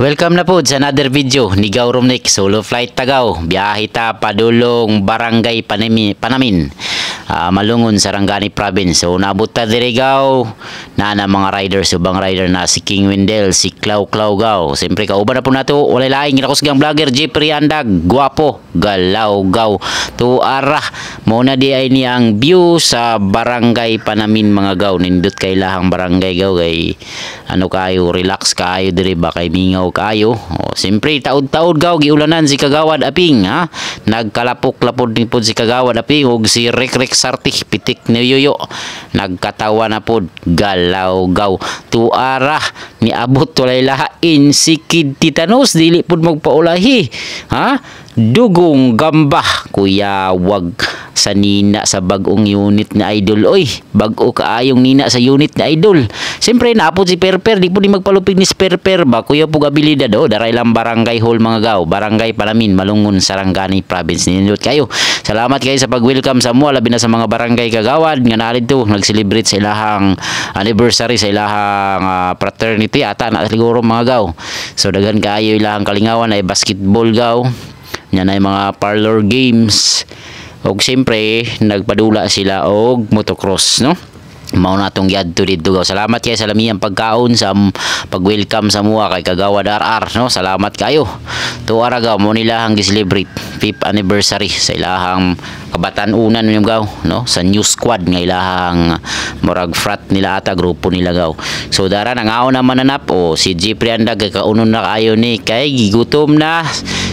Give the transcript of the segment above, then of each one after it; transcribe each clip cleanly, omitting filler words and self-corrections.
Welcome na po sa another video ni Gaw Romnick, solo flight Tagaw. Biyahe ta padulong Barangay Panamin, Malungon, Sarangani Province. So naabot ta diri Gaw na mga riders, ubang rider na si King Wendell, si Klaw Gaw. Siyempre kauban na po nato, walay laing ginakosgang vlogger Jeffrey Andag, guwapo, galaw Gaw. To ara muna di ay niyang view sa Barangay Panamin mga Gaw. Nindot kay lahang barangay Gaw, kay ano kayo, relax kayo diri ba, kay mingaw kayo. O siyempre taud-taud Gaw giulanan si Kagawad Aping, ha. Nagkalapok-lapod ni pod si Kagawad Aping ug si Rick Sarti pitik ni Yoyo. Nagkatawa na pod, galaw Gaw. Tuara ni abot walay lain si Kid Titanos, dili pod magpaulahi, ha. Dugong gamba kuya, wag sa nina sa bagong unit na idol. Oy, bago kaayong nina sa unit na idol. Siyempre naapod si Perper, di po di magpalupig ni si Perper ba, kuya po abilidad. O daray lang barangay hall mga Gaw, Barangay Panamin, Malungon, Sarangani Province. Ninindot kayo, salamat kayo sa pag-welcome sa mua, labi na sa mga barangay kagawad nga narid to nag-celebrate sa ilahang anniversary, sa ilahang fraternity ata na siguro mga Gaw. So daghan kayo ilahang kalingawan ay basketball Gaw, yan ay mga parlor games, og siyempre nagpadula sila og motocross, no. Mao na tong yadto dito Gaw. Salamat kayo sa lamiyang pagkaon sa pag-welcome sa mua kay Kagawad RR, no. Salamat kayo. Tuara Gaw mo nila hang gi-celebrate 5th anniversary sa ilahang kabatan-unan yung Gaw, no, sa new squad nga ilahang murag frat nila ata, grupo nila Gaw. So dara nangaon na mananap o si Jeffrey Andag kaunon na kayo ni kay gigutom na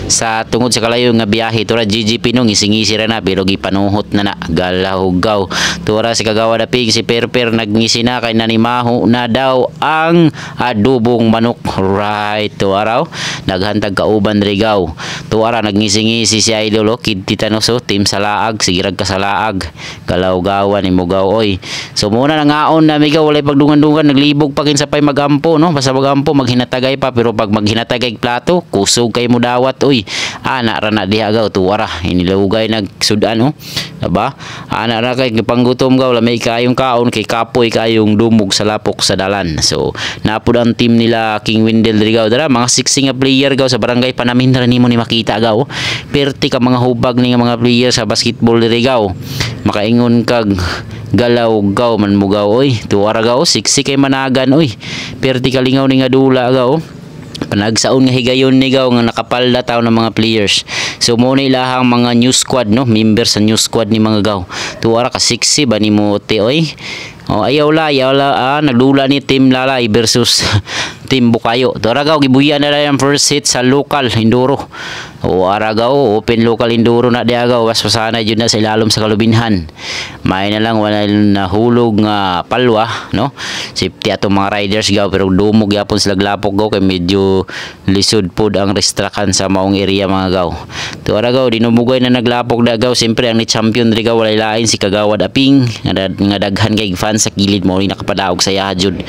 sa tungod sa kalayo nga biyahe. Tura GGP nung isingisi ra na pero gipanuhot na galaw Gaw. Tura si Kagawad Aping si Perper nagngisi na kay nanimaho na daw ang adubong manok. Right, tuaraw naghantag kauban ri Gaw. Tuara nagngisi-ngisi si idol Kid Titanos, team Salaag, sigirag ka Salaag, galaw-gawan ni mo Gaw. Oy, so muna nangaon na mi Gaw, walay pagdungan-dungan, naglibog pa kin sa pay magampo, no. Basta magampo maghinatagay pa, pero pag maghinatagay plato kusog kay mo dawat. Oy, ana ra na diha Gaw. Tuara inilugay nagsudan, no, diba? Ana ra kay panggutom Gaw, lamay kayong kaon kay kapoy kayong dumog sa lapok sa dalan. So napud ang team nila King Wendell diri Gaw. Dara mga 16 nga player Gaw sa Barangay Panamin ra nimo ni makita Gaw. Perti ka mga hubag ni nga mga player sa basketball diri Gaw. Makaingon kag galaw Gaw man mo Gaw. Oy, tuwara Gaw, siksi kay managan. Oy, perti kalingaw ni nga dula Gaw. Panagsaon nga higayon ni Gaw nga nakapalda taw ng mga players. So mo na ilahang mga new squad, no, member sa new squad ni mga Gaw. Tuwara ka siksi ba ni mo te. Oy, oh, ayaw la nagdula ni Team Lalay versus Team Bukayo. Tuwara Gaw gibuyan na lang first hit sa local enduro. O ara Gaw, open local enduro na diya Gaw, was pasana jud na sa ilalom sa kalubinhan. May na lang wala na hulog nga palwa, no. Safety ato mga riders Gaw, pero dumog yapon sila glapok Gaw kay medyo lisod pod ang restrakan sa maong area mga Gaw. Tuwara Gaw dinumugay na naglapok da Gaw. Siyempre ang ni champion diri Gaw walay lain si Kagawad Aping nga daghan kay fans sa kilid mo ni nakapadaog sa yahjud.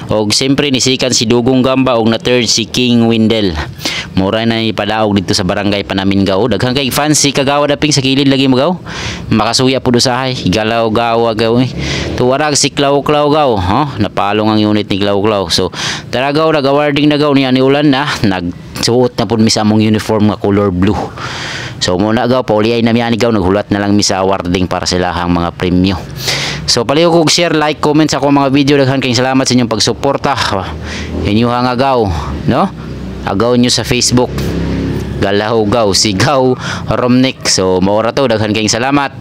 Og siyempre nisikan si Dugong Gamba og na third si King Wendell. Mura na ipadaog dito sa Barangay Panamin Gaw. Daghang kay fans si Kagawad Aping sa kilid lagi mo Gaw. Makasuya pud usahay, galaw Gaw Gaw. Tuwarag si Klaw Gaw, ha. Napalong ang unit ni Klaw. So tara Gaw, nag-awarding na Gaw niya ni ulan na nagsuot na pud mi sa among uniform nga color blue. So muna Gaw, pauliay na mi Gaw, naghulat na lang mi sa awarding para sa ilahang mga premyo. So paliw kog share, like, comment sa akong mga video. Daghan kayong salamat sa inyong pagsuporta. Inyo nga Gaw, no? Agaw nyo sa Facebook, galaw Gaw, si Gaw Romnick. So maura to, daghan kayong salamat.